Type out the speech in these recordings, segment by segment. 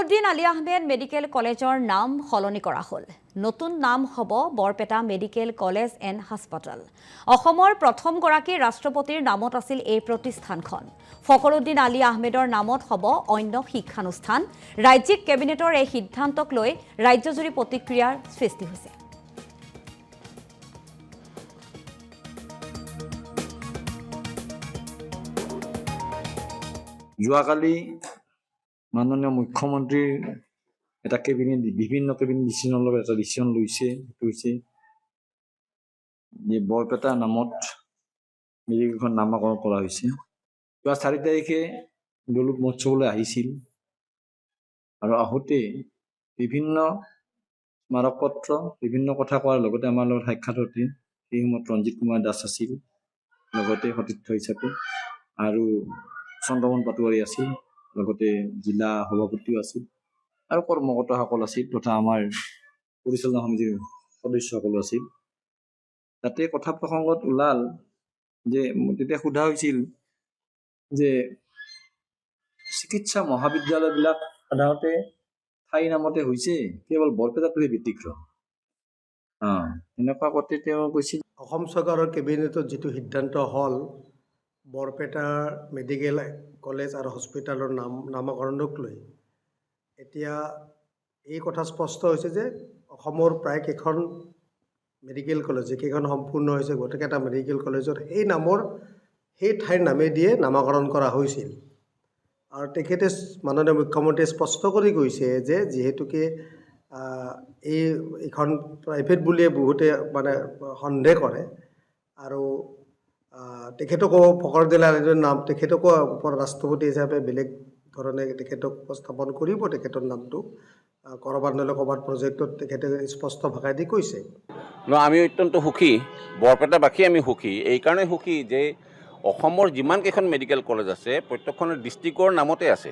Fakhruddin Ali Ahmed medical কলেজৰ নাম সলনি কৰা হ'ল। নতুন নাম হ'ব বৰপেটা মেডিকেল কলেজ এণ্ড হাস্পাতাল। অসমৰ প্ৰথমগৰাকী ৰাষ্ট্ৰপতিৰ নামত আছিল এই প্ৰতিষ্ঠানখন। ফখৰুদ্দিন আলী আহমেদৰ নামত হ'ব অন্য শিক্ষানুষ্ঠান। ৰাজ্যিক কেবিনেটৰ এই সিদ্ধান্তক লৈ ৰাজ্যজুৰি প্ৰতিক্ৰিয়াৰ সৃষ্টি হৈছে। যোৱাকালি মাননীয় মুখ্যমন্ত্ৰীৰ এটা বিভিন্ন কেবিনেট ডিচিশ্যনৰ লগত এটা ডিচিশ্যন লৈছে। সেইটো হৈছে যে বৰপেটা নামত মেডিকেলখন নামাকৰণ কৰা হৈছে। যোৱা 4 তাৰিখে দৌলত মহোৎসৱলৈ আহিছিল আৰু আহোঁতে বিভিন্ন স্মাৰকপত্ৰ বিভিন্ন কথা কোৱাৰ লগতে আমাৰ লগত সাক্ষাৎ হওঁতে সেই সময়ত ৰঞ্জিত কুমাৰ দাস আছিল, লগতে সতীৰ্থ হিচাপে, আৰু চন্দ্ৰমোহন পাটোৱাৰী আছিল, লগতে জিলা সভাপতিও আছিল আৰু কৰ্মকৰ্তাসকল আছিল তথা আমাৰ পৰিচালনা সমিতিৰ সদস্যসকলো আছিল। তাতে কথা প্ৰসংগত ওলাল যে তেতিয়া সোধা হৈছিল যে চিকিৎসা মহাবিদ্যালয়বিলাক সাধাৰণতে ঠাই নামতে হৈছে, কেৱল বৰপেটাটোহে ব্যতিক্ৰম। এনেকুৱা কথা তেওঁ কৈছিল। অসম চৰকাৰৰ কেবিনেটত যিটো সিদ্ধান্ত হ'ল বৰপেটা মেডিকেল কলেজ আৰু হস্পিটালৰ নামকৰণক লৈ, এতিয়া এই কথা স্পষ্ট হৈছে যে অসমৰ প্ৰায় কেইখন মেডিকেল কলেজ যিকেইখন সম্পূৰ্ণ হৈছে গোটেইকেইটা মেডিকেল কলেজত সেই ঠাইৰ নামে দিয়ে নামকৰণ কৰা হৈছিল। আৰু তেখেতে মাননীয় মুখ্যমন্ত্ৰীয়ে স্পষ্ট কৰি কৈছে যে যিহেতুকে এইখন প্ৰাইভেট বুলিয়ে বহুতে সন্দেহ কৰে আৰু তেখেতকো ফখৰুদ্দিন আলীৰ নাম তেখেতকো ৰাষ্ট্ৰপতি হিচাপে বেলেগ ধৰণে তেখেতক উপস্থাপন কৰিব। তেখেতৰ নামটো ক'ৰবাত নহ'লে ক'ৰবাত প্ৰজেক্টত তেখেতে স্পষ্ট ভাষাই দি কৈছে। আমি অত্যন্ত সুখী, বৰপেটাবাসী আমি সুখী। এইকাৰণে সুখী যে অসমৰ যিমানকেইখন মেডিকেল কলেজ আছে প্ৰত্যেকখন ডিষ্ট্ৰিক্টৰ নামতে আছে,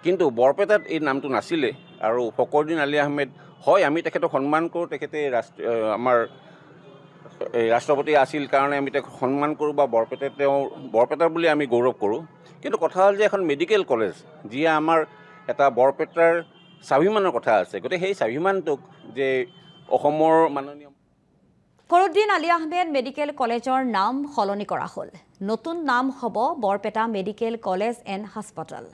কিন্তু বৰপেটাত এই নামটো নাছিলে। আৰু ফখৰুদ্দিন আলী আহমেদ হয়, আমি তেখেতক সন্মান কৰোঁ, তেখেতে আমাৰ ৰাষ্ট্ৰপতি আছিল কাৰণে আমি তেওঁক সন্মান কৰোঁ বা বৰপেটাৰ বুলি আমি গৌৰৱ কৰোঁ। কিন্তু কথা হ'ল যে এখন মেডিকেল কলেজ যিয়ে আমাৰ এটা বৰপেটাৰ স্বাভিমানৰ কথা আছে, গতিকে সেই স্বাভিমানটোক যে অসমৰ মাননীয় ফখৰুদ্দিন আলী আহমেদ মেডিকেল কলেজৰ নাম সলনি কৰা হ'ল। নতুন নাম হ'ব বৰপেটা মেডিকেল কলেজ এণ্ড হাস্পাতাল।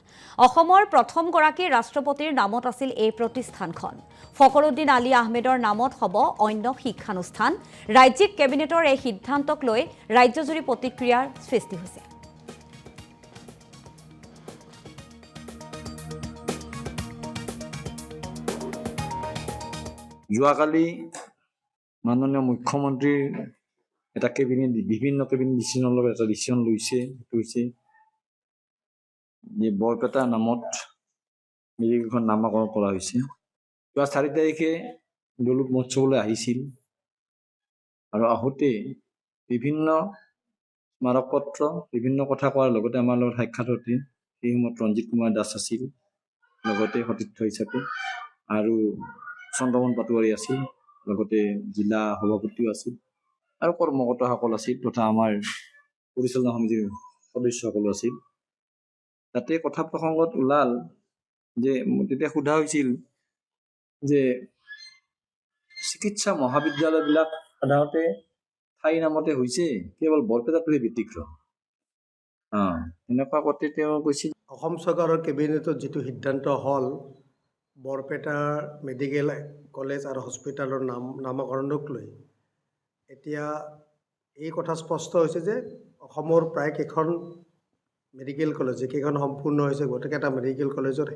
অসমৰ প্ৰথমগৰাকী ৰাষ্ট্ৰপতিৰ নামত আছিল এই প্ৰতিষ্ঠানখন। ফখৰুদ্দিন আলী আহমেদৰ নামত হ'ব অন্য শিক্ষানুষ্ঠান। ৰাজ্যিক কেবিনেটৰ এই সিদ্ধান্তক লৈ ৰাজ্যজুৰি প্ৰতিক্ৰিয়াৰ সৃষ্টি হৈছে। যোৱাকালি মাননীয় মুখ্যমন্ত্ৰীৰ এটা বিভিন্ন কেবিনেট ডিচিশ্যনৰ লগত এটা ডিচিশ্যন লৈছে। সেইটো হৈছে যে বৰপেটা নামত মেডিকেলখন নামাকৰণ কৰা হৈছে। যোৱা 4 তাৰিখে দৌলত মহোৎসৱলৈ আহিছিল আৰু আহোঁতে বিভিন্ন স্মাৰকপত্ৰ বিভিন্ন কথা কোৱাৰ লগতে আমাৰ লগত সাক্ষাৎ হওঁতে সেই সময়ত ৰঞ্জিত কুমাৰ দাস আছিল, লগতে সতীৰ্থ হিচাপে, আৰু চন্দ্ৰমোহন পাটোৱাৰী আছিল, লগতে জিলা সভাপতিও আছিল আৰু কৰ্মকৰ্তাসকল আছিল তথা আমাৰ পৰিচালনা সমিতিৰ সদস্যসকলো আছিল। তাতে কথা প্ৰসংগত ওলাল যে তেতিয়া সোধা হৈছিল যে চিকিৎসা মহাবিদ্যালয়বিলাক সাধাৰণতে ঠাই নামতে হৈছে, কেৱল বৰপেটাটোহে ব্যতিক্ৰম। এনেকুৱা কথা তেওঁ কৈছিল। অসম চৰকাৰৰ কেবিনেটত যিটো সিদ্ধান্ত হ'ল বৰপেটা মেডিকেল কলেজ আৰু হস্পিটালৰ নামকৰণক লৈ, এতিয়া এই কথা স্পষ্ট হৈছে যে অসমৰ প্ৰায় কেইখন মেডিকেল কলেজ যিকেইখন সম্পূৰ্ণ হৈছে গোটেইকেইটা মেডিকেল কলেজত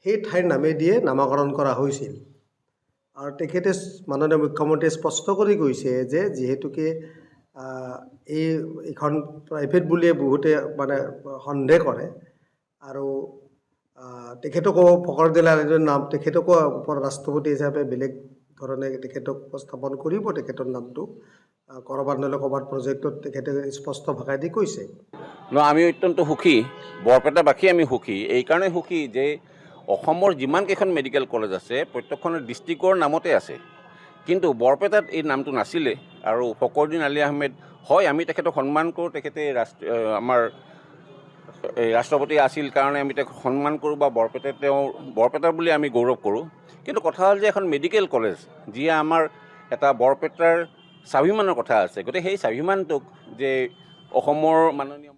সেই ঠাইৰ নামে দিয়ে নামকৰণ কৰা হৈছিল। আৰু তেখেতে মাননীয় মুখ্যমন্ত্ৰীয়ে স্পষ্ট কৰি কৈছে যে যিহেতুকে এইখন প্ৰাইভেট বুলিয়ে বহুতে সন্দেহ কৰে আৰু তেখেতকো ফখৰুদ্দিন আলীৰ নাম তেখেতকো ৰাষ্ট্ৰপতি হিচাপে বেলেগ ধৰণে তেখেতক উপস্থাপন কৰিব। তেখেতৰ নামটো ক'ৰবাত নহ'লে ক'ৰবাত প্ৰজেক্টত তেখেতে স্পষ্ট ভাষাই দি কৈছে। আমি অত্যন্ত সুখী, বৰপেটাবাসী আমি সুখী। এইকাৰণে সুখী যে অসমৰ যিমানকেইখন মেডিকেল কলেজ আছে প্ৰত্যেকখন ডিষ্ট্ৰিক্টৰ নামতে আছে, কিন্তু বৰপেটাত এই নামটো নাছিলে। আৰু ফখৰুদ্দিন আলী আহমেদ হয়, আমি তেখেতক সন্মান কৰোঁ, তেখেতে আমাৰ এই ৰাষ্ট্ৰপতি আছিল কাৰণে আমি তেওঁক সন্মান কৰোঁ বা বৰপেটাৰ বুলি আমি গৌৰৱ কৰোঁ। কিন্তু কথা হ'ল যে এখন মেডিকেল কলেজ যিয়ে আমাৰ এটা বৰপেটাৰ স্বাভিমানৰ কথা আছে, গতিকে সেই স্বাভিমানটোক যে অসমৰ মাননীয়